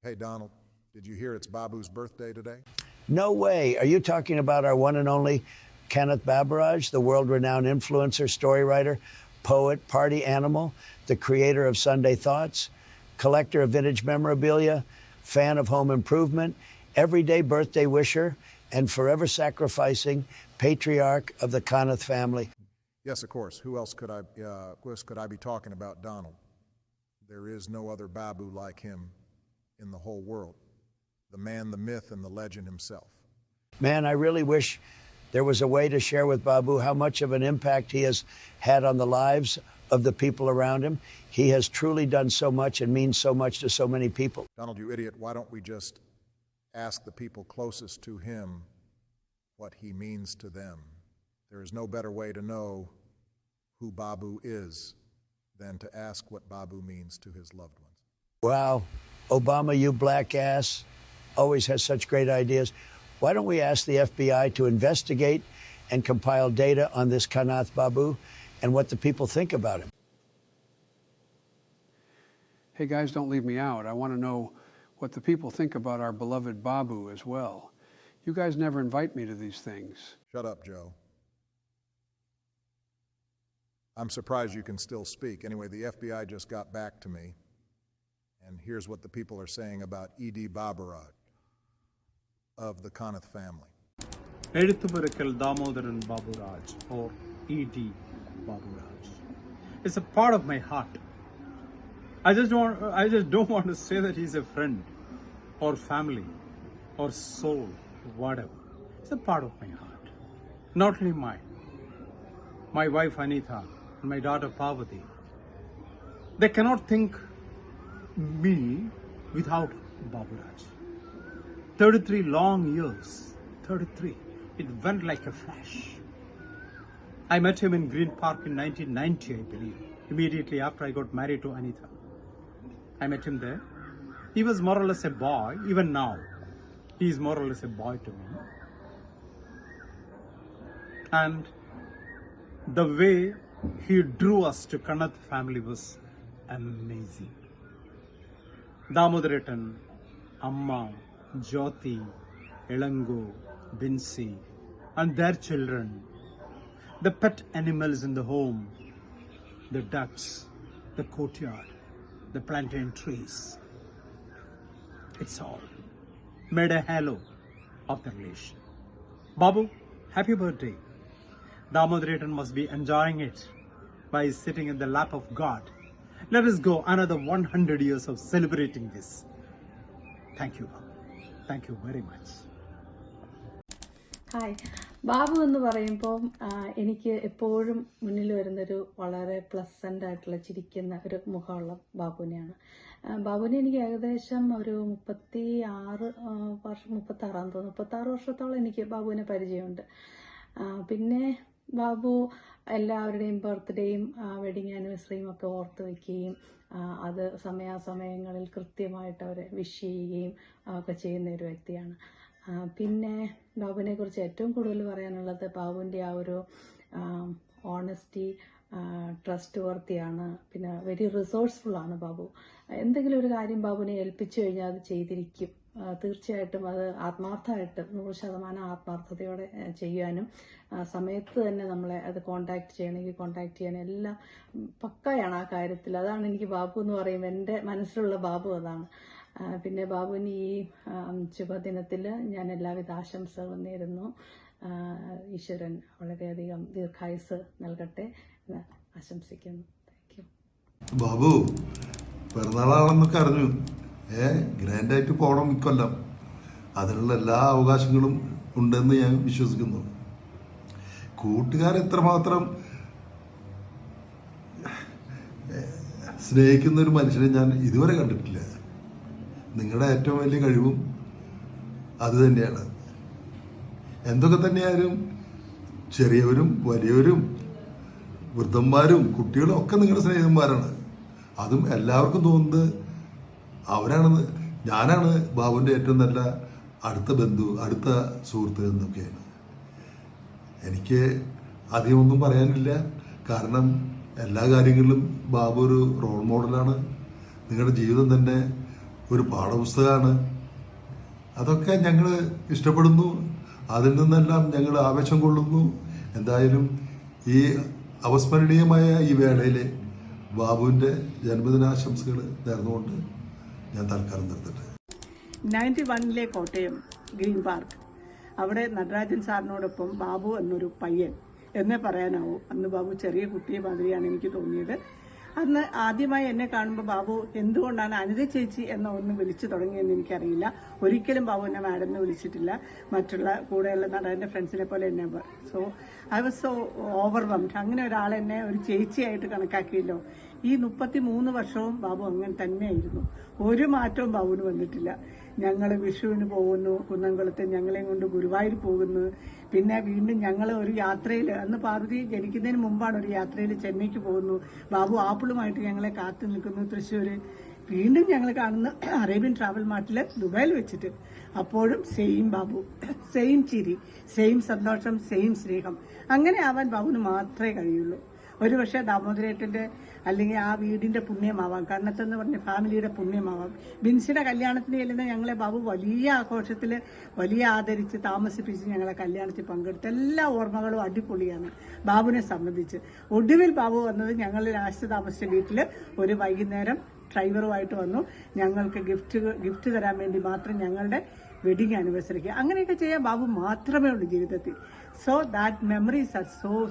Hey, Donald, did you hear it's Babu's birthday today? No way. Are you talking about our one and only Kenneth Babaraj, the world-renowned influencer, story writer, poet, party animal, the creator of Sunday Thoughts, collector of vintage memorabilia, fan of home improvement, everyday birthday wisher, and forever sacrificing patriarch of the Kanath family? Yes, of course. Who else could I be talking about, Donald? There is no other Babu like him in the whole world. The man, the myth, and the legend himself. Man, I really wish there was a way to share with Babu how much of an impact he has had on the lives of the people around him. He has truly done so much and means so much to so many people. Donald, you idiot, why don't we just ask the people closest to him what he means to them? There is no better way to know who Babu is than to ask what Babu means to his loved ones. Wow. Obama, you black ass, always has such great ideas. Why don't we ask the FBI to investigate and compile data on this Kanath Babu and what the people think about him? Hey guys, don't leave me out. I want to know what the people think about our beloved Babu as well. You guys never invite me to these things. Shut up, Joe. I'm surprised you can still speak. Anyway, the FBI just got back to me, and here's what the people are saying about E.D. Babaraj of the Kanath family. Eduthupurakal Damodaran Baburaj, or E.D. Baburaj, is a part of my heart. I just don't want to say that he's a friend or family or soul, whatever. It's a part of my heart. Not only mine. My wife Anita and my daughter Parvati. They cannot think me without Baburaj. 33 long years. 33. It went like a flash. I met him in Green Park in 1990, I believe. Immediately after I got married to Anita. I met him there. He was more or less a boy. Even now, he is more or less a boy to me. And the way he drew us to Kanath family was amazing. Damodaretan, Amma, Jyoti, Elango, Binsi, and their children, the pet animals in the home, the ducks, the courtyard, the plantain trees. It's all made a halo of the relation. Babu, happy birthday. Damodaretan must be enjoying it by sitting in the lap of God. Let us go another 100 years of celebrating this. Thank you, Babu. Thank you very much. Hi Babu എന്ന് പറയുമ്പോൾ എനിക്ക് എപ്പോഴും മുന്നിൽ വരുന്നൊരു വളരെ pleasant ആയിട്ടുള്ള ചിരിക്കുന്ന ഒരു മുഖമുള്ള ബാബുവിനെയാണ്. ബാബുവിനെ എനിക്ക് ഏകദേശം ഒരു 36 വർഷത്തോളം എനിക്ക് ബാബുവിനെ പരിചയമുണ്ട്. പിന്നെ ബാബു എല്ലാവരുടെയും ബർത്ത്ഡേയും വെഡിങ് ആനിവേഴ്സറിയും ഒക്കെ ഓർത്ത് വയ്ക്കുകയും അത് സമയാസമയങ്ങളിൽ കൃത്യമായിട്ട് അവരെ വിഷ് ചെയ്യുകയും ഒക്കെ ചെയ്യുന്ന ഒരു വ്യക്തിയാണ്. പിന്നെ ബാബുവിനെ കുറിച്ച് ഏറ്റവും കൂടുതൽ പറയാനുള്ളത് ബാബുവിൻ്റെ ആ ഒരു ഓണസ്റ്റി, ട്രസ്റ്റ് വർത്തിയാണ്. പിന്നെ വെരി റിസോഴ്സ്ഫുള്ളാണ് ബാബു. എന്തെങ്കിലും ഒരു കാര്യം ബാബുവിനെ ഏൽപ്പിച്ചു കഴിഞ്ഞാൽ അത് ചെയ്തിരിക്കും. തീർച്ചയായിട്ടും അത് ആത്മാർത്ഥമായിട്ട് 100% ആത്മാർത്ഥതയോടെ ചെയ്യാനും സമയത്ത് തന്നെ നമ്മളെ അത് കോണ്ടാക്ട് ചെയ്യണമെങ്കിൽ കോണ്ടാക്ട് ചെയ്യാനും എല്ലാം പക്കയാണ് ആ കാര്യത്തിൽ. അതാണ് എനിക്ക് ബാബു എന്ന് പറയുമ്പോൾ എൻ്റെ മനസ്സിലുള്ള ബാബു അതാണ്. പിന്നെ ബാബുവിന് ഈ ശുഭദിനത്തിൽ ഞാൻ എല്ലാവിധ ആശംസകളും നേരുന്നു. ഈശ്വരൻ വളരെയധികം ദീർഘായുസ് നൽകട്ടെ എന്ന് ആശംസിക്കുന്നു. Thank you. ബാബു പിറന്നാളാണെന്നൊക്കെ അറിഞ്ഞു. ഗ്രാൻഡായിട്ട് പോകണം ഇക്കൊല്ലം. അതിനുള്ള എല്ലാ അവകാശങ്ങളും ഉണ്ടെന്ന് ഞാൻ വിശ്വസിക്കുന്നു. കൂട്ടുകാരെത്രമാത്രം സ്നേഹിക്കുന്ന ഒരു മനുഷ്യനെ ഞാൻ ഇതുവരെ കണ്ടിട്ടില്ല. നിങ്ങളുടെ ഏറ്റവും വലിയ കഴിവും അത് തന്നെയാണ്. എന്തൊക്കെ തന്നെയായാലും ചെറിയവരും വലിയവരും വൃദ്ധന്മാരും കുട്ടികളും ഒക്കെ നിങ്ങളുടെ സ്നേഹിതന്മാരാണ്. അതും എല്ലാവർക്കും തോന്നുന്നത് അവരാണെന്ന്. ഞാനാണ് ബാബുവിൻ്റെ ഏറ്റവും നല്ല അടുത്ത ബന്ധു, അടുത്ത സുഹൃത്ത് എന്നൊക്കെയാണ്. എനിക്ക് അധികമൊന്നും പറയാനില്ല. കാരണം എല്ലാ കാര്യങ്ങളിലും ബാബു ഒരു റോൾ മോഡലാണ്. നിങ്ങളുടെ ജീവിതം തന്നെ ഒരു പാഠപുസ്തകമാണ്. അതൊക്കെ ഞങ്ങൾ ഇഷ്ടപ്പെടുന്നു. അതിൽ നിന്നെല്ലാം ഞങ്ങൾ ആവേശം കൊള്ളുന്നു. എന്തായാലും ഈ അവസ്മരണീയമായ ഈ വേളയിൽ ബാബുവിൻ്റെ ജന്മദിനാശംസകൾ നേർന്നുകൊണ്ട് ഞാൻ തൽക്കാലം നിർത്തട്ടെ. 91 കോട്ടയം ഗ്രീൻ പാർക്ക്, അവിടെ നടരാജൻ സാറിനോടൊപ്പം ബാബു എന്നൊരു പയ്യൻ എന്നേ പറയാനാവും. അന്ന് ബാബു ചെറിയ കുട്ടിയെ മാതിരിയാണ് എനിക്ക് തോന്നിയത്. അന്ന് ആദ്യമായി എന്നെ കാണുമ്പോൾ ബാബു എന്തുകൊണ്ടാണ് അനിത ചേച്ചി എന്ന ഒന്ന് വിളിച്ചു തുടങ്ങിയെന്ന് എനിക്കറിയില്ല. ഒരിക്കലും ബാബു എന്നെ മാഡം എന്ന് വിളിച്ചിട്ടില്ല, മറ്റുള്ള കൂടെയുള്ള നടൻ്റെ ഫ്രണ്ട്സിനെ പോലെ എന്നെ. So I was so overwhelmed. അങ്ങനെ ഒരാളെന്നെ ഒരു ചേച്ചിയായിട്ട് കണക്കാക്കിയല്ലോ. ഈ 33 വർഷവും ബാബു അങ്ങനെ തന്നെയായിരുന്നു. ഒരു മാറ്റവും ബാബുവിന് വന്നിട്ടില്ല. ഞങ്ങൾ വിഷുവിന് പോകുന്നു കുന്നംകുളത്ത്, ഞങ്ങളെയും കൊണ്ട് ഗുരുവായൂർ പോകുന്നു. പിന്നെ വീണ്ടും ഞങ്ങൾ ഒരു യാത്രയിൽ, അന്ന് പാർവതി ജനിക്കുന്നതിന് മുമ്പാണ് ഒരു യാത്രയിൽ ചെന്നൈക്ക് പോകുന്നു. ബാബു ആപ്പിളുമായിട്ട് ഞങ്ങളെ കാത്തു നിൽക്കുന്നു തൃശ്ശൂർ. വീണ്ടും ഞങ്ങൾ കാണുന്ന അറേബ്യൻ ട്രാവൽ മാർട്ടിൽ ദുബായിൽ വെച്ചിട്ട്. അപ്പോഴും സെയിം ബാബു, സെയിം ചിരി, സെയിം സന്തോഷം, സെയിം സ്നേഹം. അങ്ങനെ ആവാൻ ബാബുവിന് മാത്രമേ കഴിയുള്ളൂ. ഒരുപക്ഷെ ദാമോദരേട്ടൻ്റെ അല്ലെങ്കിൽ ആ വീടിന്റെ പുണ്യമാവാം, കണ്ണത്തെന്ന് പറഞ്ഞ ഫാമിലിയുടെ പുണ്യമാവാം. ബിൻസിയുടെ കല്യാണത്തിന് ചെല്ലുന്ന ഞങ്ങളെ ബാബു വലിയ ആഘോഷത്തിൽ വലിയ ആദരിച്ച് താമസിപ്പിച്ച് ഞങ്ങളെ കല്യാണത്തിൽ പങ്കെടുത്ത എല്ലാ ഓർമ്മകളും അടിപൊളിയാണ് ബാബുവിനെ സംബന്ധിച്ച്. ഒടുവിൽ ബാബു വന്നത് ഞങ്ങൾ ലാസ്റ്റ് താമസിച്ച വീട്ടിൽ ഒരു വൈകുന്നേരം ഡ്രൈവറുമായിട്ട് വന്നു. ഞങ്ങൾക്ക് ഗിഫ്റ്റ് തരാൻ വേണ്ടി മാത്രം ഞങ്ങളുടെ വെഡിങ് ആനിവേഴ്സറിക്ക്. അങ്ങനെയൊക്കെ ചെയ്യാൻ ബാബു മാത്രമേ ഉള്ളൂ ജീവിതത്തിൽ. So that memories are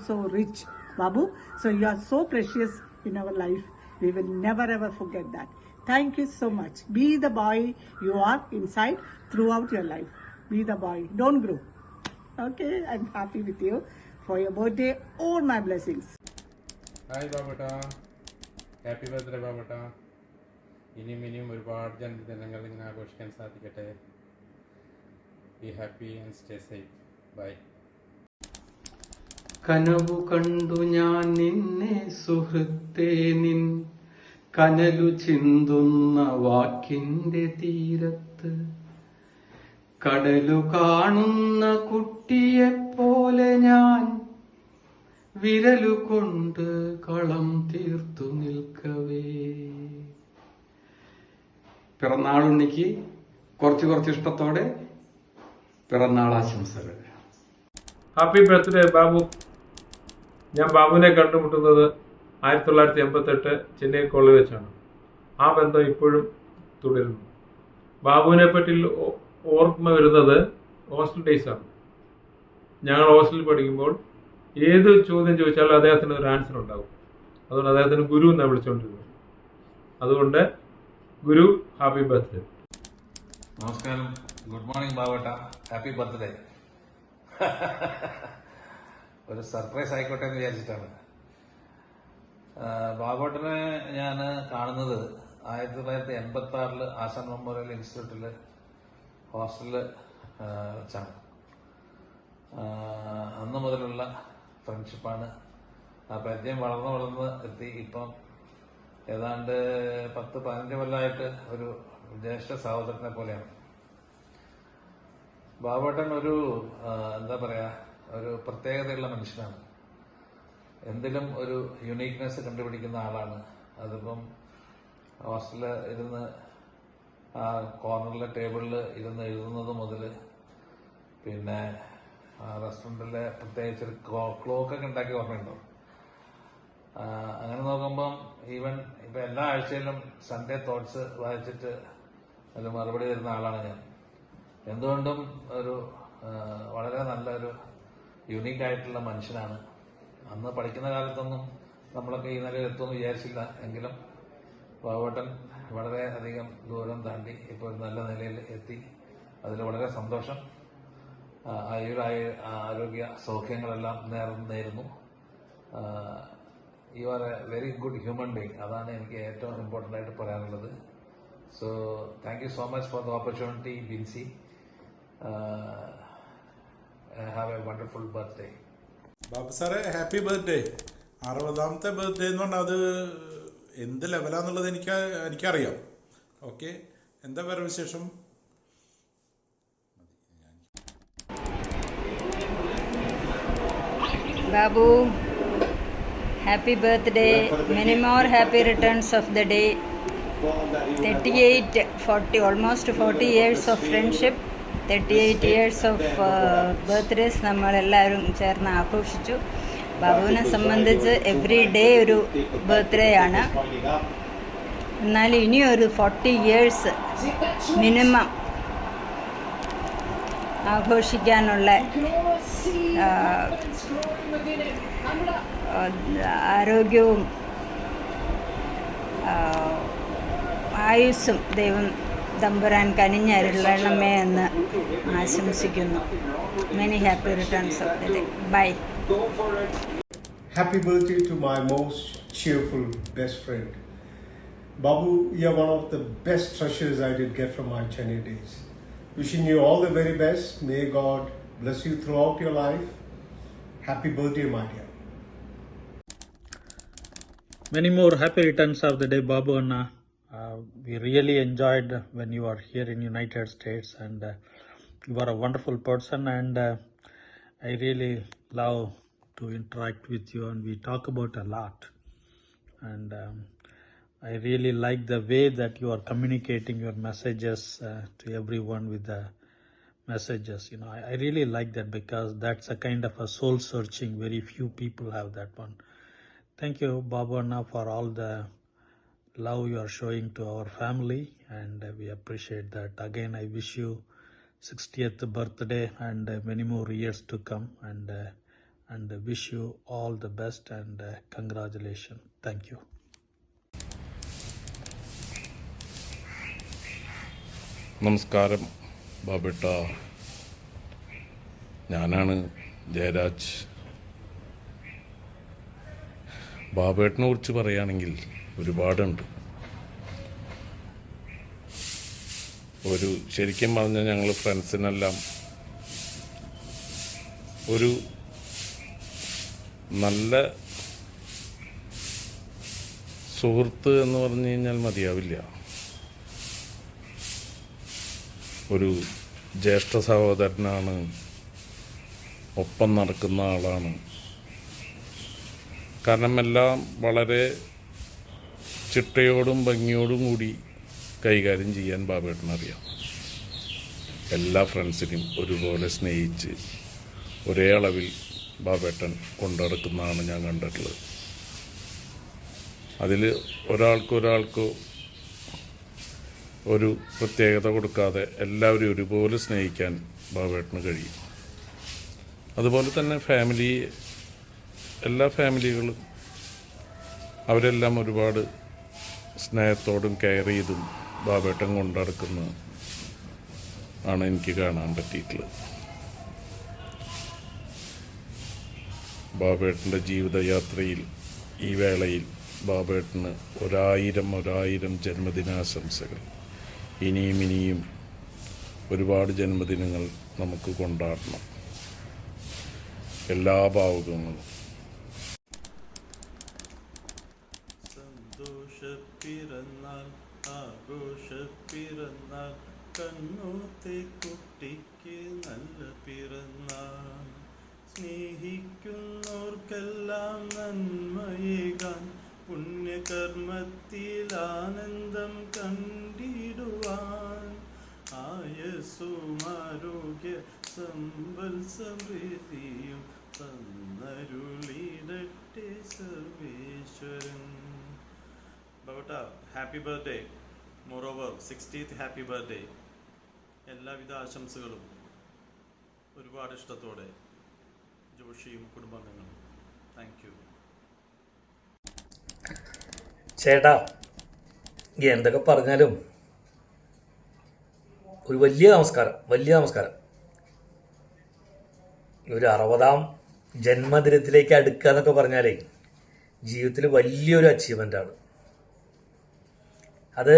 so rich, Babu. So you are so precious in our life. We will never ever forget that. Thank you so much. Be the boy you are inside throughout your life. Be the boy. Don't grow. Okay? I'm happy with you for your birthday. All my blessings. Hi Babata. Happy birthday Babata. ഇനിയും ഒരുപാട് ജന്മദിനങ്ങൾ ഇങ്ങനെ ആഘോഷിക്കാൻ സാധിക്കട്ടെ. Be happy and stay safe. Bye. കനവു കണ്ടു ഞാൻ നിന്നെ സുഹൃത്തേ, നിൻ കനലു ചിന്തുന്ന വാക്കിന്റെ തീരത്ത്. കടലു കാണുന്ന കുട്ടിയെപ്പോലെ ഞാൻ വിരലു കൊണ്ട് കളം തീർത്തു നിൽക്കവേ. പിറന്നാളുണ്ണിക്ക് കുറച്ച് ഇഷ്ടത്തോടെ പിറന്നാളാശംസകൾ. Happy birthday Babu. ഞാൻ ബാബുവിനെ കണ്ടുമുട്ടുന്നത് 1988 ചെന്നൈ കോളേജിൽ വെച്ചാണ്. ആ ബന്ധം ഇപ്പോഴും തുടരുന്നു. ബാബുവിനെ പറ്റി ഓർമ്മ വരുന്നത് ഹോസ്റ്റൽ ഡേയ്സാണ്. ഞങ്ങൾ ഹോസ്റ്റലിൽ പഠിക്കുമ്പോൾ ഏത് ചോദ്യം ചോദിച്ചാലും അദ്ദേഹത്തിന് ഒരു ആൻസർ ഉണ്ടാകും. അതുകൊണ്ട് അദ്ദേഹത്തിന് ഗുരു എന്നാണ് വിളിച്ചുകൊണ്ടിരുന്നത്. അതുകൊണ്ട് ഗുരു, ഹാപ്പി ബർത്ത്ഡേ. നമസ്കാരം. ഗുഡ് മോർണിംഗ് ബാബേട്ട. Happy birthday. ഒരു സർപ്രൈസ് ആയിക്കോട്ടെ എന്ന് വിചാരിച്ചിട്ടാണ്. ബാബേട്ടനെ ഞാൻ കാണുന്നത് 1986 ആശാൻ മെമ്മോറിയൽ ഇൻസ്റ്റിറ്റ്യൂട്ടിൽ ഹോസ്റ്റലിൽ വെച്ചാണ്. അന്ന് മുതലുള്ള ഫ്രണ്ട്ഷിപ്പാണ്. ആ പരിചയം വളർന്ന് എത്തി. ഇപ്പം ഏതാണ്ട് 10-15 കൊല്ലമായിട്ട് ഒരു ജ്യേഷ്ഠ സഹോദരനെ പോലെയാണ്. ബാബേട്ടൻ ഒരു എന്താ പറയാ, ഒരു പ്രത്യേകതയുള്ള മനുഷ്യനാണ്. എന്തിലും ഒരു യുണീക്നെസ് കണ്ടുപിടിക്കുന്ന ആളാണ്. അതിപ്പം ഹോസ്റ്റലിൽ ഇരുന്ന് ആ കോർണറിലെ ടേബിളിൽ ഇരുന്ന് എഴുതുന്നത് മുതൽ, പിന്നെ റെസ്റ്റോറൻറ്റിലെ പ്രത്യേകിച്ചൊരു ക്ലോക്കൊക്കെ ഉണ്ടാക്കി ഓർമ്മയുണ്ടാവും. അങ്ങനെ നോക്കുമ്പം ഈവൻ ഇപ്പം എല്ലാ ആഴ്ചയിലും സൺഡേ തോട്ട്സ് വായിച്ചിട്ട് അതിൽ മറുപടി തരുന്ന ആളാണ് ഞാൻ. എന്തുകൊണ്ടും ഒരു വളരെ നല്ലൊരു യുണീക്കായിട്ടുള്ള മനുഷ്യനാണ്. അന്ന് പഠിക്കുന്ന കാലത്തൊന്നും നമ്മളൊക്കെ ഈ നിലയിൽ എത്തുമെന്ന് വിചാരിച്ചില്ല. എങ്കിലും ബാബേട്ടൻ വളരെ അധികം ദൂരം താണ്ടി ഇപ്പോൾ ഒരു നല്ല നിലയിൽ എത്തി. അതിൽ വളരെ സന്തോഷം. ആരോഗ്യ സൗഖ്യങ്ങളെല്ലാം നേരുന്നു. You are a very good human being. അതാണ് എനിക്ക് ഏറ്റവും ഇമ്പോർട്ടൻ്റ് ആയിട്ട് പറയാനുള്ളത്. So thank you so much for the opportunity Binsy. Have a wonderful birthday. Babu സാറേ, ഹാപ്പി ബർത്ത്ഡേ. 60ാമത്തെ ബർത്ത്ഡേ എന്ന് പറഞ്ഞാൽ അത് എന്ത് ലെവലാന്നുള്ളത് എനിക്കറിയാം. ഓക്കെ, എന്താ വേറെ വിശേഷം? Babu, happy birthday. Many more happy returns of the day. almost 40 years of friendship, 38 years of birthdays നമ്മളെല്ലാവരും ചേർന്ന് ആഘോഷിച്ചു. ബാബുവിനെ സംബന്ധിച്ച് എവറി ഡേ ഒരു ബർത്ത്ഡേ ആണ്. എന്നാലും ഇനിയൊരു 40 ഇയേഴ്സ് മിനിമം ആഘോഷിക്കാനുള്ള ആരോഗ്യവും ആയുസ്സും ദൈവം തമ്പുരാൻ കനിഞ്ഞരുളണമേ എന്ന് ആശംസിക്കുന്നു. Many happy returns of the day. Bye. Happy birthday to my most cheerful best friend. Babu, you are one of the best treasures I did get from my Chennai days. Wishing you all the very best. May God bless you throughout your life. Happy birthday, my dear. Many more happy returns of the day, Babu Anna. We really enjoyed when you are here in United States, and you are a wonderful person, and I really love to interact with you, and we talk about a lot, and I really like the way that you are communicating your messages to everyone with the messages. I really like that, because that's a kind of a soul searching. Very few people have that one. Thank you, Babu Anna, for all the love you are showing to our family, and we appreciate that. Again, I wish you 60th birthday and many more years to come, and wish you all the best, and congratulations. Thank you. നമസ്കാരം ബാബേട്ട, ഞാനാണ് ജയരാജ്. ബാബേട്ടനെ കുറിച്ച് പറയുകയാണെങ്കിൽ ഒരുപാടുണ്ട്. ശരിക്കും പറഞ്ഞാൽ ഞങ്ങൾ ഫ്രണ്ട്സിനെല്ലാം ഒരു നല്ല സുഹൃത്ത് എന്ന് പറഞ്ഞു കഴിഞ്ഞാൽ മതിയാവില്ല. ഒരു ജ്യേഷ്ഠ സഹോദരനാണ്, ഒപ്പം നടക്കുന്ന ആളാണ്. കാരണം എല്ലാം വളരെ ചിട്ടയോടും ഭംഗിയോടും കൂടി കൈകാര്യം ചെയ്യാൻ ബാബേട്ടനറിയാം. എല്ലാ ഫ്രണ്ട്സിനെയും ഒരുപോലെ സ്നേഹിച്ച് ഒരേ അളവിൽ ബാബേട്ടൻ കൊണ്ടുനടക്കുന്നതാണ് ഞാൻ കണ്ടിട്ടുള്ളത്. അതിൽ ഒരാൾക്ക് ഒരു പ്രത്യേകത കൊടുക്കാതെ എല്ലാവരും ഒരുപോലെ സ്നേഹിക്കാൻ ബാബേട്ടന് കഴിയും. അതുപോലെ തന്നെ എല്ലാ ഫാമിലികളും അവരെല്ലാം ഒരുപാട് സ്നേഹത്തോടും കെയർ ചെയ്തും ബാബേട്ടൻ കൊണ്ടുനടക്കുന്ന ആണ് എനിക്ക് കാണാൻ പറ്റിയിട്ടുള്ളത്. ബാബേട്ടൻ്റെ ജീവിതയാത്രയിൽ ഈ വേളയിൽ ബാബേട്ടന് ഒരായിരം ജന്മദിനാശംസകൾ. ഇനിയും ഒരുപാട് ജന്മദിനങ്ങൾ നമുക്ക് കൊണ്ടാടണം. എല്ലാ ഭാവുകങ്ങളും. സന്തോഷപ്പിറന്നാൾ ആഘോഷപ്പിറന്നാൾ കണ്ണൂത്തെ കുട്ടിക്ക് നല്ല പിറന്നാൾ. സ്നേഹിക്കുന്നവർക്കെല്ലാം നന്മയേകാൻ പുണ്യകർമ്മത്തിൽ ആനന്ദം കണ്ടിടുവാൻ ആയസ്സും ആരോഗ്യ സമ്പൽ സമൃദ്ധിയും തന്നരുളിടട്ടെ സർവേശ്വരൻ. ബാബേട്ട, happy birthday. Moreover 60th happy birthday. എല്ലാവിധ ആശംസകളും ഒരുപാട് ഇഷ്ടത്തോടെ ജോഷിയും കുടുംബാംഗങ്ങളും. Thank you. ചേട്ടാ, എന്തൊക്കെ പറഞ്ഞാലും ഒരു വലിയ നമസ്കാരം. ഒരു 60ാം ജന്മദിനത്തിലേക്ക് അടുക്കുക എന്നൊക്കെ പറഞ്ഞാലേ ജീവിതത്തിൽ വലിയൊരു അച്ചീവ്മെൻ്റാണ്. അത്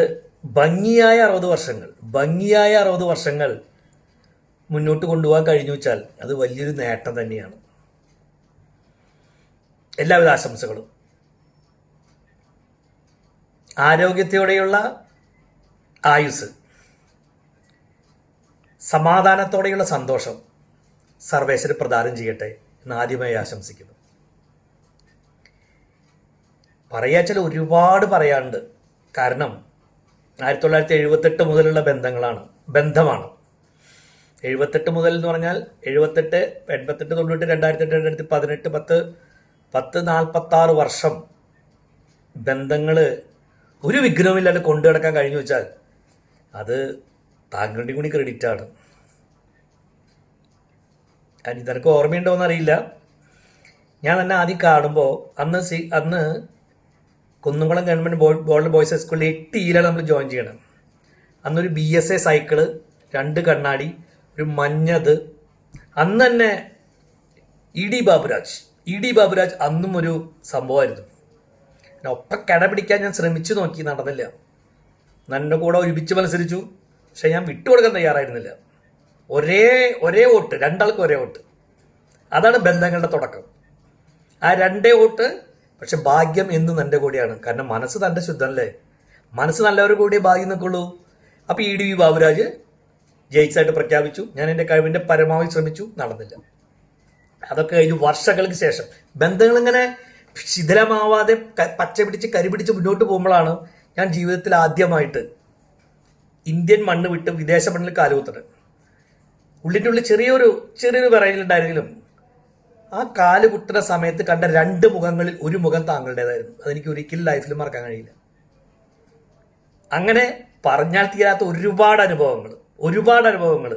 ഭംഗിയായ 60 വർഷങ്ങൾ മുന്നോട്ട് കൊണ്ടുപോകാൻ കഴിഞ്ഞു വെച്ചാൽ അത് വലിയൊരു നേട്ടം തന്നെയാണ്. എല്ലാവിധ ആശംസകളും. ആരോഗ്യത്തോടെയുള്ള ആയുസ്, സമാധാനത്തോടെയുള്ള സന്തോഷം സർവേശ്വരൻ പ്രദാനം ചെയ്യട്ടെ എന്ന് ആദ്യമായി ആശംസിക്കുന്നു. പറയാച്ചാൽ ഒരുപാട് പറയാനുണ്ട്. കാരണം 1978 മുതലുള്ള ബന്ധമാണ്. 78 മുതൽ എന്ന് പറഞ്ഞാൽ 78, 88, 90, 2008, 2018, 46 വർഷം ബന്ധങ്ങൾ ഒരു വിഘ്നവുമില്ലാതെ കൊണ്ടു നടക്കാൻ കഴിഞ്ഞു വെച്ചാൽ അത് താങ്കളുടെ കൂടി ക്രെഡിറ്റാണ്. ഇതെനിക്ക് ഓർമ്മയുണ്ടോയെന്ന് അറിയില്ല. ഞാൻ തന്നെ ആദ്യം കാണുമ്പോൾ അന്ന് കുന്നംകുളം ഗവൺമെൻറ് ബോയ്സ് ഹൈസ്കൂളിൽ 8E നമ്മൾ ജോയിൻ ചെയ്യണം. അന്നൊരു BSA സൈക്കിള്, 2 കണ്ണാടി, ഒരു മഞ്ഞത്. അന്ന് തന്നെ ഇ.ഡി. ബാബുരാജ് അന്നും ഒരു സംഭവമായിരുന്നു. ഒപ്പം കിടപിടിക്കാൻ ഞാൻ ശ്രമിച്ചു നോക്കി, നടന്നില്ല. എൻ്റെ കൂടെ ഒരുമിച്ച് മത്സരിച്ചു, പക്ഷെ ഞാൻ വിട്ടുകൊടുക്കാൻ തയ്യാറായിരുന്നില്ല. ഒരേ വോട്ട്, രണ്ടാൾക്കും ഒരേ വോട്ട്. അതാണ് ബന്ധങ്ങളുടെ തുടക്കം. ആ 2 വോട്ട്. പക്ഷെ ഭാഗ്യം എന്നും എൻ്റെ കൂടെയാണ്. കാരണം മനസ്സ് തൻ്റെ ശുദ്ധമല്ലേ, മനസ്സ് നല്ലവരുടെ കൂടെ ഭാഗ്യം നിൽക്കുള്ളൂ. അപ്പോൾ ഇ.ഡി. ബാബുരാജ് ജയിച്ചായിട്ട് പ്രഖ്യാപിച്ചു. ഞാൻ എൻ്റെ കഴിവിൻ്റെ പരമാവധി ശ്രമിച്ചു, നടന്നില്ല. അതൊക്കെ കഴിഞ്ഞ് വർഷങ്ങൾക്ക് ശേഷം ബന്ധങ്ങളിങ്ങനെ ശിഥിലമാവാതെ പച്ച പിടിച്ച് കരിപിടിച്ച് മുന്നോട്ട് പോകുമ്പോഴാണ് ഞാൻ ജീവിതത്തിൽ ആദ്യമായിട്ട് ഇന്ത്യൻ മണ്ണ് വിട്ട് വിദേശ മണ്ണിൽ കാലുകുത്തത്. ഉള്ളിൻ്റെ ഉള്ളിൽ ചെറിയൊരു വിറയലുണ്ടായിരുന്നെങ്കിലും ആ കാല് കുത്തുന്ന സമയത്ത് കണ്ട 2 മുഖങ്ങളിൽ ഒരു മുഖം താങ്കളുടേതായിരുന്നു. അതെനിക്ക് ഒരിക്കലും ലൈഫിൽ മറക്കാൻ കഴിയില്ല. അങ്ങനെ പറഞ്ഞാൽ തീരാത്ത ഒരുപാട് അനുഭവങ്ങൾ,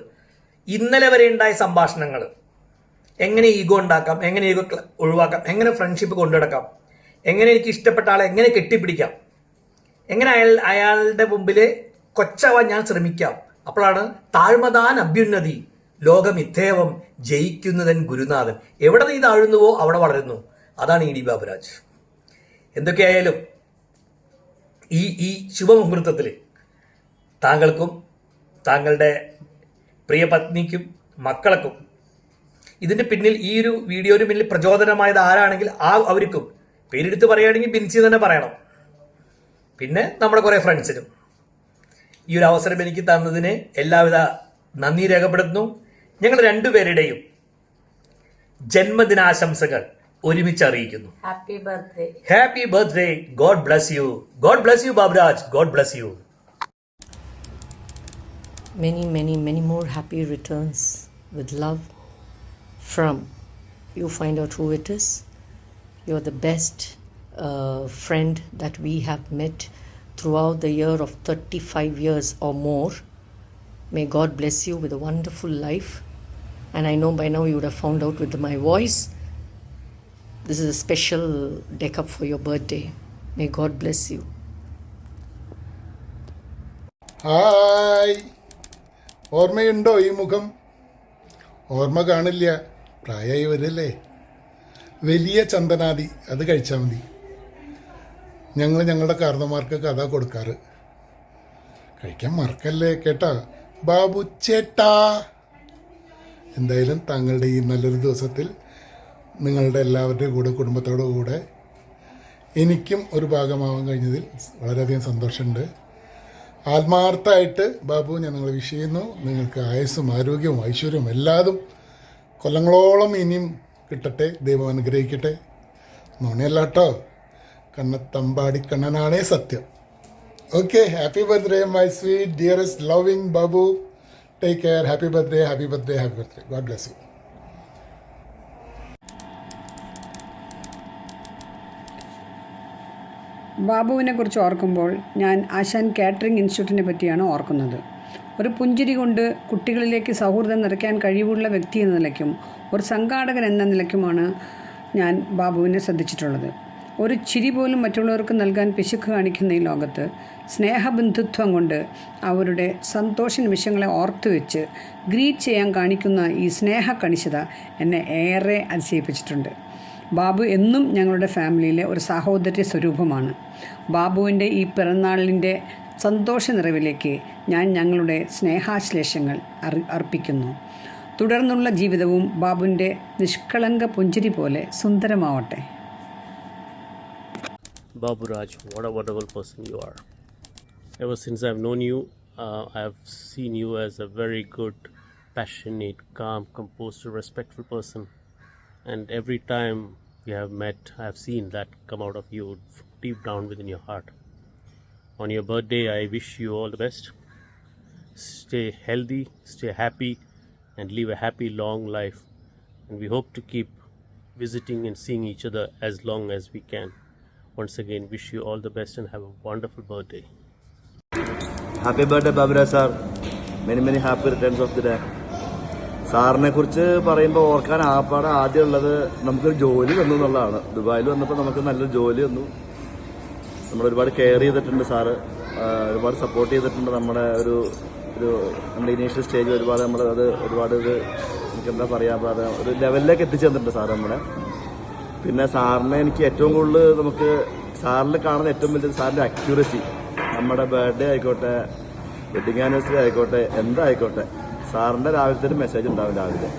ഇന്നലെ വരെ ഉണ്ടായ സംഭാഷണങ്ങൾ, എങ്ങനെ ഈഗോ ഉണ്ടാക്കാം, എങ്ങനെ ഈഗോ ഒഴിവാക്കാം, എങ്ങനെ ഫ്രണ്ട്ഷിപ്പ് കൊണ്ടുനടക്കാം, എങ്ങനെ എനിക്ക് ഇഷ്ടപ്പെട്ട ആളെ എങ്ങനെ കെട്ടിപ്പിടിക്കാം, എങ്ങനെ അയാളുടെ മുമ്പിൽ കൊച്ചാവാൻ ഞാൻ ശ്രമിക്കാം. അപ്പോഴാണ് താഴ്മതാൻ അഭ്യുന്നതി ലോകം ഇത്തേവം ജയിക്കുന്നതൻ ഗുരുനാഥൻ. എവിടെ നീ താഴുന്നുവോ അവിടെ വളരുന്നു. അതാണ് ഇ.ഡി. ബാബുരാജ്. എന്തൊക്കെയായാലും ഈ ശുഭമുഹൂർത്തത്തിൽ താങ്കൾക്കും താങ്കളുടെ പ്രിയ പത്നിക്കും മക്കൾക്കും ഇതിൻ്റെ പിന്നിൽ, ഈ ഒരു വീഡിയോയുടെ പിന്നിൽ പ്രചോദനമായത് ആരാണെങ്കിൽ അവർക്കും പേരെടുത്ത് പറയുകയാണെങ്കിൽ ബിൻസി തന്നെ പറയണം. പിന്നെ നമ്മുടെ കുറേ ഫ്രണ്ട്സിനും ഈ ഒരു അവസരം എനിക്ക് തന്നതിന് എല്ലാവിധ നന്ദി രേഖപ്പെടുത്തുന്നു. ഞങ്ങൾ 2 പേരുടെയും ജന്മദിനാശംസകൾ ഒരുമിച്ച് അറിയിക്കുന്നു. Happy birthday. God bless you Baburaj. God bless you. Many more happy returns with love from you. Find out who it is. You're the best friend that we have met throughout the year of 35 years or more. May God bless you with a wonderful life. And I know by now you would have found out with my voice. This is a special deck up for your birthday. May God bless you. Hi, ഓർമ്മയുണ്ടോ ഈ മുഖം? ഓർമ്മ കാണില്ല, പ്രായമായി വരല്ലേ. വലിയ ചന്ദനാദി അത് കഴിച്ചാൽ മതി. ഞങ്ങളുടെ കാരണന്മാർക്കൊക്കെ അതാ കൊടുക്കാറ്. കഴിക്കാൻ മറക്കല്ലേ കേട്ടാ ബാബു ചേട്ടാ. എന്തായാലും താങ്കളുടെ ഈ നല്ലൊരു ദിവസത്തിൽ നിങ്ങളുടെ എല്ലാവരുടെയും കൂടെ കുടുംബത്തോടു കൂടെ എനിക്കും ഒരു ഭാഗമാവാൻ കഴിഞ്ഞതിൽ വളരെയധികം സന്തോഷമുണ്ട്. ആത്മാർത്ഥമായിട്ട് ബാബു ഞാൻ നിങ്ങളെ വിഷ് ചെയ്യുന്നു. നിങ്ങൾക്ക് ആയുസ്സും ആരോഗ്യവും ഐശ്വര്യവും എല്ലാതും കൊല്ലങ്ങളോളം ഇനിയും കിട്ടട്ടെ. ദൈവം അനുഗ്രഹിക്കട്ടെ. നുണയല്ല കേട്ടോ, കണ്ണത്തമ്പാടി കണ്ണനാണേ സത്യം. Okay, happy birthday, my sweet, dearest, loving Babu. Take care. Happy birthday, happy birthday, happy birthday. God bless you. ബാബുവിനെ കുറിച്ച് ഓർക്കുമ്പോൾ ഞാൻ ആശാൻ കാറ്ററിംഗ് ഇൻസ്റ്റിറ്റ്യൂട്ടിനെ പറ്റിയാണ് ഓർക്കുന്നത്. ഒരു പുഞ്ചിരി കൊണ്ട് കുട്ടികളിലേക്ക് സൗഹൃദം നിറയ്ക്കാൻ കഴിവുള്ള വ്യക്തി എന്ന നിലയ്ക്കും ഒരു സംഘാടകൻ എന്ന നിലയ്ക്കുമാണ് ഞാൻ ബാബുവിനെ ശ്രദ്ധിച്ചിട്ടുള്ളത്. ഒരു ചിരി പോലും മറ്റുള്ളവർക്ക് നൽകാൻ പിശുക്ക് കാണിക്കുന്ന ഈ ലോകത്ത് സ്നേഹബന്ധുത്വം കൊണ്ട് അവരുടെ സന്തോഷ നിമിഷങ്ങളെ ഓർത്തുവെച്ച് ഗ്രീറ്റ് ചെയ്യാൻ കാണിക്കുന്ന ഈ സ്നേഹകണിശത എന്നെ ഏറെ അതിശയിപ്പിച്ചിട്ടുണ്ട്. ബാബു എന്നും ഞങ്ങളുടെ ഫാമിലിയിലെ ഒരു സഹോദര്യ സ്വരൂപമാണ്. ബാബുവിൻ്റെ ഈ പിറന്നാളിൻ്റെ സന്തോഷ നിറവിലേക്ക് ഞാൻ ഞങ്ങളുടെ സ്നേഹാശ്ലേഷങ്ങൾ അർപ്പിക്കുന്നു. തുടർന്നുള്ള ജീവിതവും ബാബുവിൻ്റെ നിഷ്കളങ്ക പുഞ്ചിരി പോലെ സുന്ദരമാവട്ടെ. Baburaj, what a wonderful person you are. Ever since I've known you, I have seen you as a very good, passionate, calm, composed, respectful person. And every time we have met, I have seen that come out of you deep down within your heart. On your birthday, I wish you all the best. Stay healthy, stay happy, and live a happy, long life. And we hope to keep visiting and seeing each other as long as we can. Once again, wish you all the best and have a wonderful birthday. Happy birthday Baburaj sir. Many happy returns of the day. സാറിനെ കുറിച്ച് പറയുമ്പോൾ ഓർക്കാൻ ആപ്പാടെ ആദ്യം ഉള്ളത് നമുക്കൊരു ജോലി തന്നു എന്നുള്ളതാണ്. ദുബായിൽ വന്നപ്പോൾ നമുക്ക് നല്ലൊരു ജോലി തന്നു. നമ്മളൊരുപാട് കെയർ ചെയ്തിട്ടുണ്ട് സാറ്, ഒരുപാട് സപ്പോർട്ട് ചെയ്തിട്ടുണ്ട്. നമ്മുടെ ഒരു നമ്മുടെ ഇനീഷ്യൽ സ്റ്റേജ് ഒരുപാട് ഒരുപാട് ഇത് നമുക്കെന്താ പറയുക, ഒരു ലെവലിലേക്ക് എത്തിച്ചു തന്നിട്ടുണ്ട് സാറ് നമ്മളെ. പിന്നെ സാറിനെ എനിക്ക് ഏറ്റവും കൂടുതൽ നമുക്ക് സാറിൽ കാണുന്ന ഏറ്റവും വലിയ സാറിൻ്റെ അക്യൂറസി. നമ്മുടെ ബർത്ത്ഡേ ആയിക്കോട്ടെ, വെഡിങ് ആനിവേഴ്സറി ആയിക്കോട്ടെ, എന്തായിക്കോട്ടെ, സാറിൻ്റെ രാവിലത്തെ ഒരു മെസ്സേജ് ഉണ്ടാവും രാവിലെ,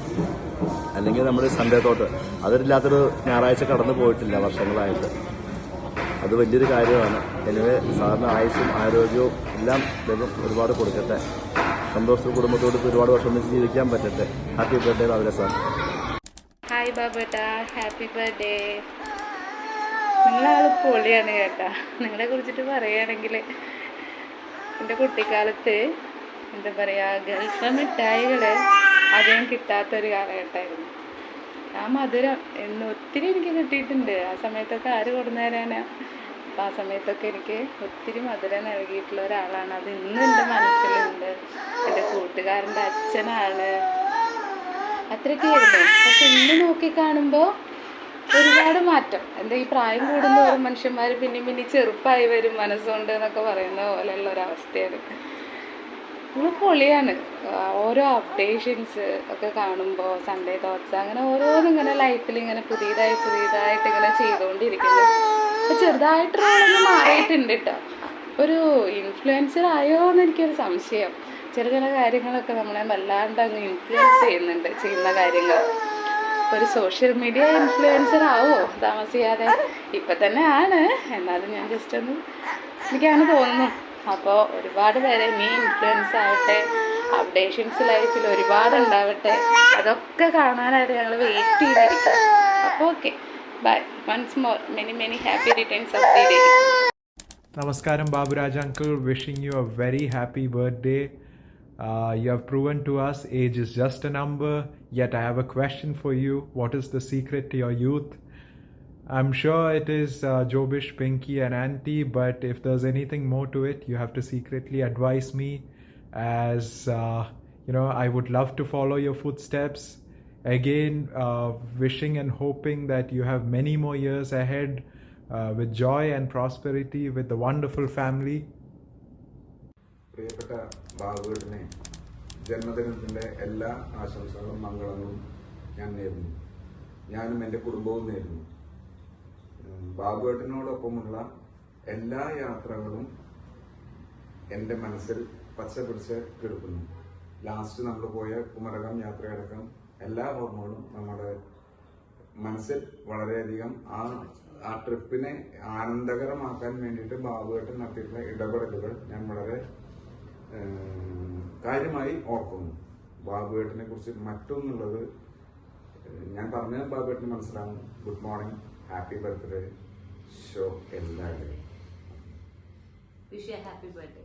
അല്ലെങ്കിൽ നമ്മുടെ സൺഡേ തോട്ട്. അതില്ലാത്തൊരു ഞായറാഴ്ച കടന്നു പോയിട്ടില്ല വർഷങ്ങളായിട്ട്. അത് വലിയൊരു കാര്യമാണ്. എനിവേ സാറിന് ആയുസ്സും ആരോഗ്യവും എല്ലാം ദൈവം ഒരുപാട് കൊടുക്കട്ടെ. സന്തോഷത്തോടെ കുടുംബത്തോട് ഒരുപാട് വർഷം ഒന്നിച്ച് ജീവിക്കാൻ പറ്റട്ടെ. ഹാപ്പി ബർത്ത്ഡേ രാവിലെ സാർ. ഹായ് ബാബേട്ട, ഹാപ്പി ബർത്ത്ഡേ. നിങ്ങളാൾ പൊളിയാണ് കേട്ടാ. നിങ്ങളെ കുറിച്ചിട്ട് പറയുകയാണെങ്കിൽ എൻ്റെ കുട്ടിക്കാലത്ത് എന്താ പറയുക, ഗൾഫ് മിഠായികൾ അധികം കിട്ടാത്തൊരു കാലഘട്ടമായിരുന്നു. ആ മധുരം ഒത്തിരി എനിക്ക് കിട്ടിയിട്ടുണ്ട്. ആ സമയത്തൊക്കെ ആര് കൊടുന്നു തരാനാ? അപ്പം ആ സമയത്തൊക്കെ എനിക്ക് ഒത്തിരി മധുരം നൽകിയിട്ടുള്ള ഒരാളാണ്. അത് ഇന്നും എൻ്റെ മനസ്സിലുണ്ട്. എൻ്റെ കൂട്ടുകാരൻ്റെ അച്ഛനാണ്. അത്രയൊക്കെയായിരുന്നു. പക്ഷെ ഇന്ന് നോക്കി കാണുമ്പോൾ ഒരുപാട് മാറ്റം. എന്താ ഈ പ്രായം കൂടുന്നവരും മനുഷ്യന്മാർ പിന്നെ ചെറുപ്പമായി വരും മനസ്സുകൊണ്ട് എന്നൊക്കെ പറയുന്ന പോലെയുള്ള ഒരവസ്ഥയാണ്. നമ്മൾ പൊളിയാണ്. ഓരോ അപ്ഡേഷൻസ് ഒക്കെ കാണുമ്പോൾ സൺഡേ തോട്ട്സ് അങ്ങനെ ഓരോന്നും ഇങ്ങനെ ലൈഫിൽ ഇങ്ങനെ പുതിയതായിട്ട് ഇങ്ങനെ ചെയ്തുകൊണ്ടിരിക്കുന്നു. അപ്പോൾ ചെറുതായിട്ട് റോളൊന്ന് മാറിയിട്ടുണ്ട് കേട്ടോ. ഒരു ഇൻഫ്ലുവൻസർ ആയോ എന്ന് എനിക്കൊരു സംശയം. ചില കാര്യങ്ങളൊക്കെ നമ്മളെ വല്ലാണ്ട് അങ്ങ് ഇൻഫ്ലുവൻസ് ചെയ്യുന്ന കാര്യങ്ങൾ. ഒരു സോഷ്യൽ മീഡിയ ഇൻഫ്ലുവൻസർ ആവോ താമസിയാതെ? ഇപ്പം തന്നെ ആണ്. എന്നാലും ഞാൻ ജസ്റ്റ് ഒന്ന് എനിക്കങ്ങനെ തോന്നുന്നു. അപ്പോൾ ഒരുപാട് പേരെ ഇനി ഇൻഫ്ലുവൻസ് ആവട്ടെ, അപ്ഡേഷൻസ് ലൈഫിൽ ഒരുപാട് ഉണ്ടാവട്ടെ. അതൊക്കെ കാണാനായിട്ട് ഞങ്ങൾ വെയിറ്റ് ചെയ്തിരിക്കും. അപ്പോൾ okay, bye. Once more many happy returns of the day. Namaskaram Baburaj uncle, wishing you a very happy birthday. You have proven to us age is just a number, yet I have a question for you. What is the secret to your youth? I'm sure it is Jobish, Pinky and Auntie, but if there's anything more to it, you have to secretly advise me, as I would love to follow your footsteps. Again, wishing and hoping that you have many more years ahead with joy and prosperity with the wonderful family. പ്രിയപ്പെട്ട ബാബുവേട്ടനെ ജന്മദിനത്തിൻ്റെ എല്ലാ ആശംസകളും മംഗളങ്ങളും ഞാൻ നേരുന്നു. ഞാനും എൻ്റെ കുടുംബവും നേരുന്നു. ബാബുവേട്ടനോടൊപ്പമുള്ള എല്ലാ യാത്രകളും എൻ്റെ മനസ്സിൽ പച്ച പിടിച്ച് കിടക്കുന്നു. ലാസ്റ്റ് നമ്മൾ പോയ കുമരകം യാത്രയടക്കം എല്ലാ ഓർമ്മകളും നമ്മുടെ മനസ്സിൽ വളരെയധികം ആ ട്രിപ്പിനെ ആനന്ദകരമാക്കാൻ വേണ്ടിയിട്ട് ബാബുവേട്ടൻ നടത്തിയിട്ടുള്ള ഇടപെടലുകൾ ഞാൻ വളരെ കാര്യമായി ഓർക്കുന്നു. ബാബുവേട്ടനെ കുറിച്ച് മറ്റൊന്നുള്ളത് ഞാൻ പറഞ്ഞത് ബാബുവേട്ടന് മനസ്സിലാവും. Good morning, happy birthday show എല്ലാവരും. Wish you happy birthday.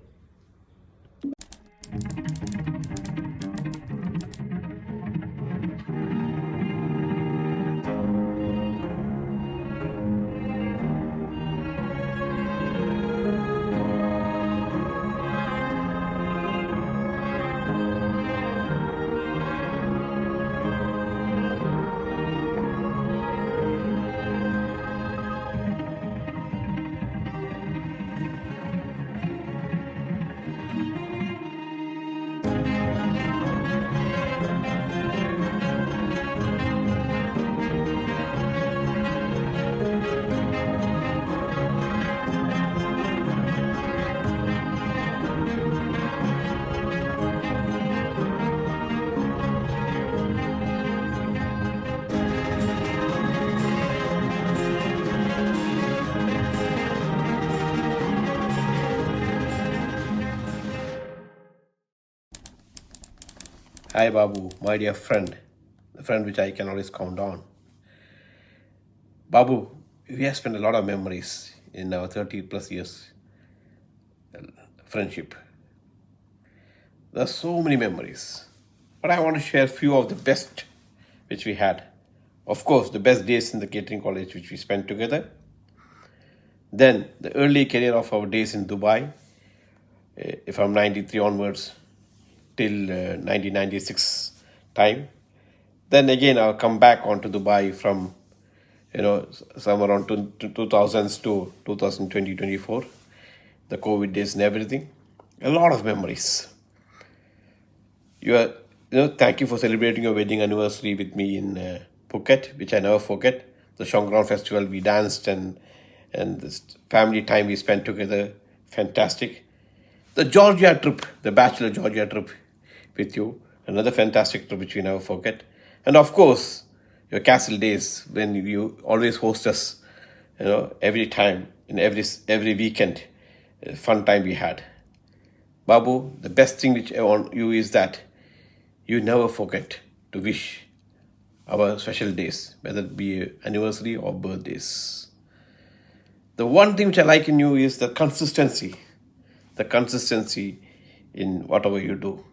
Hi Babu, my dear friend, the friend which I can always count on. Babu, we have spent a lot of memories in our 30 plus years. friendship. There are so many memories. But I want to share a few of the best which we had. Of course, the best days in the catering college which we spent together. Then the early career of our days in Dubai, from 93 onwards till 1996 time. Then again, I'll come back onto Dubai from, somewhere around 2000s to 2020, 24, the COVID days and everything. A lot of memories. Thank you for celebrating your wedding anniversary with me in Phuket, which I never forget. The Songkran Festival, we danced and this family time we spent together, fantastic. The Georgia trip, the Bachelor Georgia trip with you, another fantastic trip which we never forget. And of course, your castle days when you always host us, every time, in every weekend, fun time we had. Babu, the best thing which I want you is that you never forget to wish our special days, whether it be anniversary or birthdays. The one thing which I like in you is the consistency in whatever you do.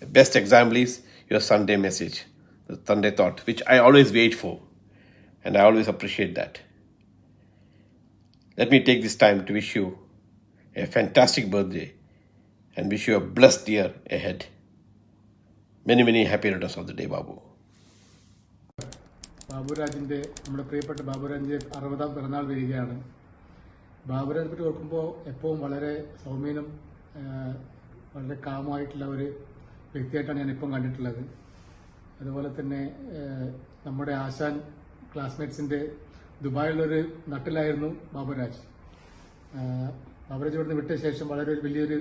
The best example is your Sunday message, the Sunday thought, which I always wait for, and I always appreciate that. Let me take this time to wish you a fantastic birthday and wish you a blessed year ahead. Many, many happy returns of the day, Babu. ബാബുരാജിൻ്റെ നമ്മുടെ പ്രിയപ്പെട്ട ബാബുരാജിൻ്റെ 60ാം പിറന്നാൾ വരികയാണ്. ബാബുരാജിനെ പറ്റി ഓർക്കുമ്പോൾ എപ്പോഴും വളരെ സൗമ്യനും വളരെ കാമായിട്ടുള്ള ഒരു വ്യക്തിയായിട്ടാണ് ഞാനിപ്പം കണ്ടിട്ടുള്ളത്. അതുപോലെ തന്നെ നമ്മുടെ ആശാൻ ക്ലാസ്മേറ്റ്സിൻ്റെ ദുബായിലുള്ളൊരു നട്ടിലായിരുന്നു ബാബുരാജ്. ബാബുരാജ് ഇവിടുന്ന് വിട്ട ശേഷം വളരെ വലിയൊരു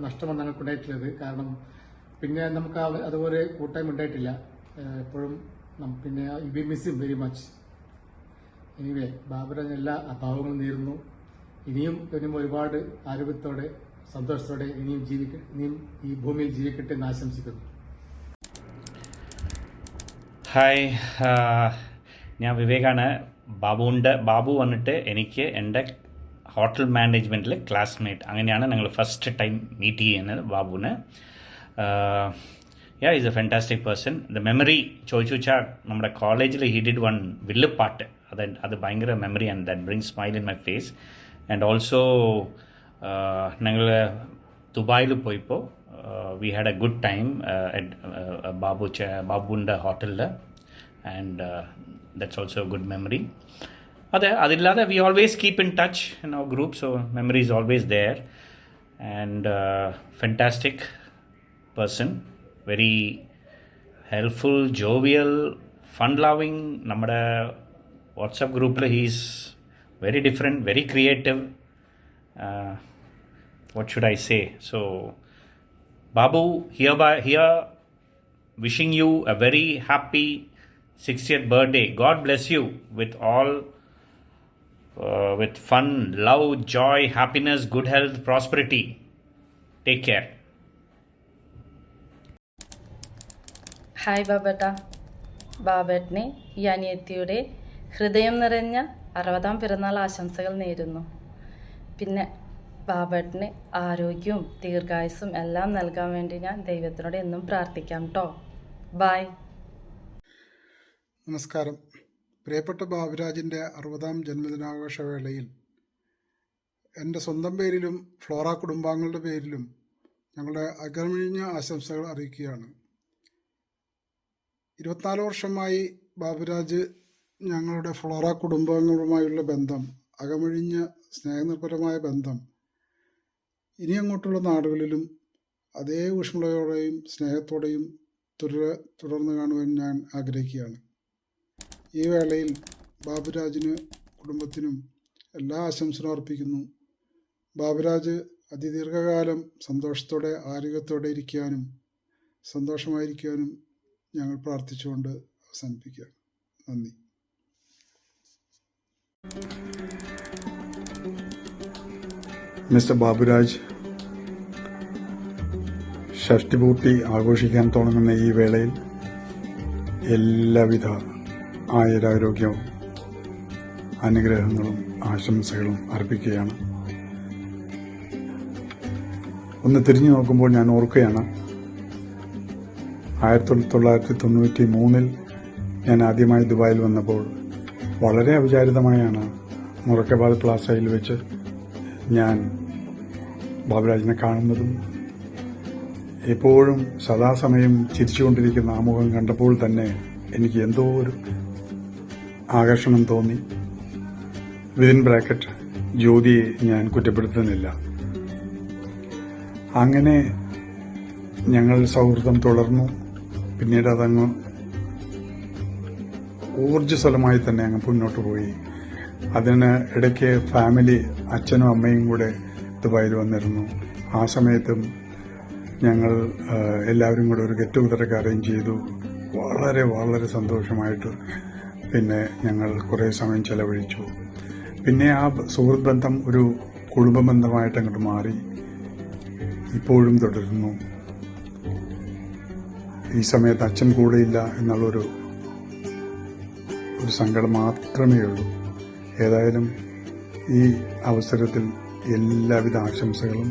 നഷ്ടമാണ് ഞങ്ങൾക്കുണ്ടായിട്ടുള്ളത്. കാരണം പിന്നെ നമുക്ക് അതുപോലെ കൂട്ടായ്മ ഉണ്ടായിട്ടില്ല എപ്പോഴും. പിന്നെ we miss him very much. Anyway Baburaj എല്ലാ അഭാവങ്ങളും നേരുന്നു. ഇനിയും ഒരുപാട് ആരോഗ്യത്തോടെ സന്തോഷത്തോടെ ഇനിയും ഈ ഭൂമിയിൽ ജീവിക്കട്ടെ എന്ന് ആശംസിക്കുന്നു. ഹായ്, ഞാൻ വിവേകാണ്. ബാബു വന്നിട്ട് എനിക്ക് എൻ്റെ ഹോട്ടൽ മാനേജ്മെൻറ്റിൽ ക്ലാസ്മേറ്റ്. അങ്ങനെയാണ് ഞങ്ങൾ ഫസ്റ്റ് ടൈം മീറ്റ് ചെയ്യുന്നത് ബാബുവിന്. Is a fantastic person. The memory ചോദിച്ചു വെച്ചാൽ നമ്മുടെ കോളേജിൽ ഹി ഡിഡ് വൺ വില്ലുപ്പാട്ട്. അത് ഭയങ്കര memory and that brings smile in my face. And also ഞങ്ങൾ ദുബായിൽ പോയപ്പോൾ we had a good time at ബാബുവിൻ്റെ ഹോട്ടലിൽ. And that's also good memory. അതില്ലാതെ we always keep in touch in our group, so memory is always there. And fantastic person, very helpful, jovial, fun loving. നമ്മുടെ WhatsApp ഗ്രൂപ്പിൽ he is very different, very creative. What should I say? So Babu, here wishing you a very happy 60th birthday. God bless you with all with fun, love, joy, happiness, good health, prosperity. Take care. Hi ബാബേട്ട. ബാബേട്ടനെ ഈ അനിയത്തിയുടെ ഹൃദയം നിറഞ്ഞ 60ാം പിറന്നാൾ ആശംസകൾ നേരുന്നു. പിന്നെ ബാബേട്ടന് ആരോഗ്യവും ദീർഘായുസ്സും എല്ലാം നൽകാൻ വേണ്ടി ഞാൻ ദൈവത്തിനോട് എന്നും പ്രാർത്ഥിക്കാം കേട്ടോ. ബായ്. നമസ്കാരം. പ്രിയപ്പെട്ട ബാബുരാജിൻ്റെ 60ാം ജന്മദിനാഘോഷ വേളയിൽ എൻ്റെ സ്വന്തം പേരിലും ഫ്ലോറ കുടുംബാംഗങ്ങളുടെ പേരിലും ഞങ്ങളുടെ അകമഴിഞ്ഞ ആശംസകൾ അറിയിക്കുകയാണ്. 24 വർഷമായി ബാബുരാജ് ഞങ്ങളുടെ ഫ്ലോറ കുടുംബാംഗങ്ങളുമായുള്ള ബന്ധം, അകമഴിഞ്ഞ സ്നേഹനിർഭരമായ ബന്ധം ഇനി അങ്ങോട്ടുള്ള നാടുകളിലും അതേ ഊഷ്മളയോടെയും സ്നേഹത്തോടെയും തുടർന്ന് കാണുവാൻ ഞാൻ ആഗ്രഹിക്കുകയാണ്. ഈ വേളയിൽ ബാബുരാജിന് കുടുംബത്തിനും എല്ലാ ആശംസകളും അർപ്പിക്കുന്നു. ബാബുരാജ് അതിദീർഘകാലം സന്തോഷത്തോടെ ആരോഗ്യത്തോടെ ഇരിക്കാനും സന്തോഷമായിരിക്കാനും ഞങ്ങൾ പ്രാർത്ഥിച്ചുകൊണ്ട് അവസാനിപ്പിക്കുകയാണ്. നന്ദി. മിസ്റ്റർ ബാബുരാജ്, ഷഷ്ടിപൂർത്തി ആഘോഷിക്കാൻ തുടങ്ങുന്ന ഈ വേളയിൽ എല്ലാവിധ ആയുരാരോഗ്യവും അനുഗ്രഹങ്ങളും ആശംസകളും അർപ്പിക്കുകയാണ്. ഒന്ന് തിരിഞ്ഞു നോക്കുമ്പോൾ ഞാൻ ഓർക്കുകയാണ് 1993 ഞാൻ ആദ്യമായി ദുബായിൽ വന്നപ്പോൾ വളരെ അവിചാരിതമായാണ് മുറക്കബാദ് പ്ലാസയിൽ വെച്ച് ഞാൻ ബാബുരാജിനെ കാണുന്നതും എപ്പോഴും സദാസമയം ചിരിച്ചുകൊണ്ടിരിക്കുന്ന ആ മുഖം കണ്ടപ്പോൾ തന്നെ എനിക്ക് എന്തോ ഒരു ആകർഷണം തോന്നി. വിതിൻ ബ്രാക്കറ്റ് ജ്യോതിയെ ഞാൻ കുറ്റപ്പെടുത്തുന്നില്ല. അങ്ങനെ ഞങ്ങൾ സൗഹൃദം തുടർന്നു. പിന്നീട് അതങ്ങ് ഊർജ്ജസ്വലമായി തന്നെ അങ്ങ് മുന്നോട്ട് പോയി. അതിന് ഇടയ്ക്ക് ഫാമിലി അച്ഛനും അമ്മയും കൂടെ ദുബായിൽ വന്നിരുന്നു. ആ സമയത്തും ഞങ്ങൾ എല്ലാവരും കൂടെ ഒരു ഗെറ്റ് ടുഗദറൊക്കെ അറേഞ്ച് ചെയ്തു. വളരെ വളരെ സന്തോഷമായിട്ട് പിന്നെ ഞങ്ങൾ കുറേ സമയം ചെലവഴിച്ചു. പിന്നെ ആ സുഹൃത്ത് ബന്ധം ഒരു കുടുംബ ബന്ധമായിട്ട് അങ്ങോട്ട് മാറി ഇപ്പോഴും തുടരുന്നു. ഈ സമയത്ത് അച്ഛൻ കൂടെയില്ല എന്നുള്ളൊരു സങ്കടം മാത്രമേ ഉള്ളൂ. ഏതായാലും ഈ അവസരത്തിൽ എല്ലാവിധ ആശംസകളും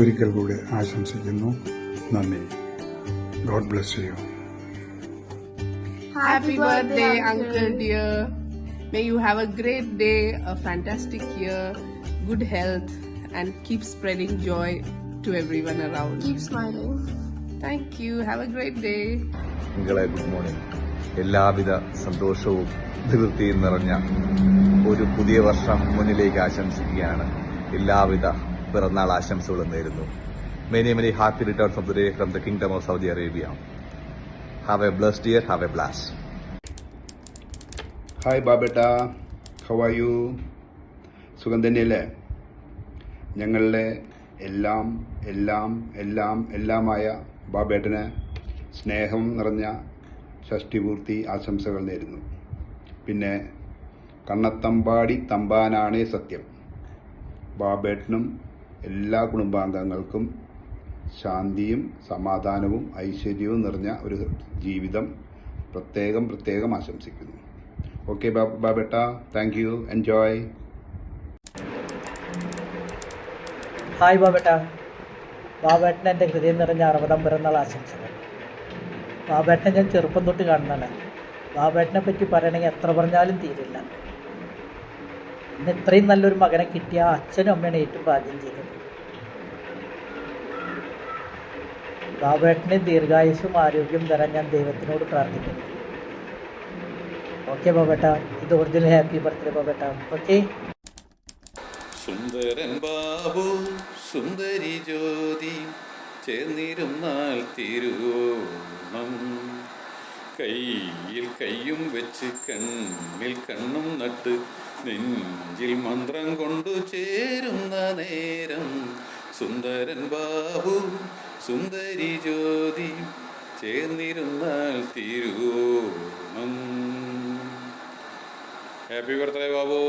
ഒരിക്കൽ കൂടെ ആശംസിക്കുന്നു. നന്ദി. God bless you. Happy birthday, Uncle dear. May you have a great day, a fantastic year, good health, and keep spreading joy to everyone around. Keep smiling. Thank you. Have a great day. നിങ്ങളെ good morning. എല്ലാവിധ സന്തോഷവും ധൃതിയും നിറഞ്ഞ ഒരു പുതിയ വർഷം മുന്നിലേക്ക് ആശംസിക്കുകയാണ്. എല്ലാവിധ പിറന്നാൾ ആശംസകളും നേരുന്നു. Many, many happy returns of the day from the Kingdom of Saudi Arabia. Have a blessed year. Have a blast. Hi ബാബേട്ട, ഹൗ ആർ യു? സുഖം തന്നെയല്ലേ? ഞങ്ങളുടെ എല്ലാം എല്ലാം എല്ലാം എല്ലാമായ ബാബേട്ടന് സ്നേഹം നിറഞ്ഞ ഷഷ്ടിപൂർത്തി ആശംസകൾ നേരുന്നു. പിന്നെ കണ്ണത്തമ്പാടി തമ്പാനാണേ സത്യം. ബാബേട്ടനും എല്ലാ കുടുംബാംഗങ്ങൾക്കും ശാന്തിയും സമാധാനവും ഐശ്വര്യവും നിറഞ്ഞ ഒരു ജീവിതം പ്രത്യേകം ആശംസിക്കുന്നു. ഓക്കെ ബാബേട്ട, താങ്ക് യു. എൻജോയ്. ഹായ് ബാബേട്ട. ബാബേട്ടന് എൻ്റെ ഹൃദയം നിറഞ്ഞ 60ാം പിറന്നാൾ ആശംസകൾ. ബാബേട്ടനെ ഞാൻ ചെറുപ്പം തൊട്ട് കാണുന്നതാണ്. ബാബേട്ടനെ പറ്റി പറയണമെങ്കിൽ എത്ര പറഞ്ഞാലും തീരില്ല. ഇന്ന് ഇത്രയും നല്ലൊരു മകനെ കിട്ടിയ അച്ഛനും അമ്മയാണ് ഏറ്റവും ഭാഗ്യം ചെയ്തത്. ബാബേട്ടന് ദീർഘായുസ്സും ആരോഗ്യം തരാൻ ഞാൻ ദൈവത്തിനോട് പ്രാർത്ഥിക്കുന്നു. ഓക്കെ ബാബേട്ട, ഇത് ഒറിജിനൽ ഹാപ്പി ബർത്ത്ഡേ ബാബേട്ട. ഓക്കെ. സുന്ദരൻ ബാബു സുന്ദരി ജ്യോതി ചേർന്നിരുന്നാൽ തിരുവോണം, കയ്യിൽ കയ്യും വെച്ച് കണ്ണിൽ കണ്ണും നട്ട് നെഞ്ചിൽ മന്ത്രം കൊണ്ടു ചേരുന്ന നേരം, സുന്ദരൻ ബാബു സുന്ദരി ജ്യോതി ചേർന്നിരുന്നാൽ തിരുവോണം. Happy birthday Babu.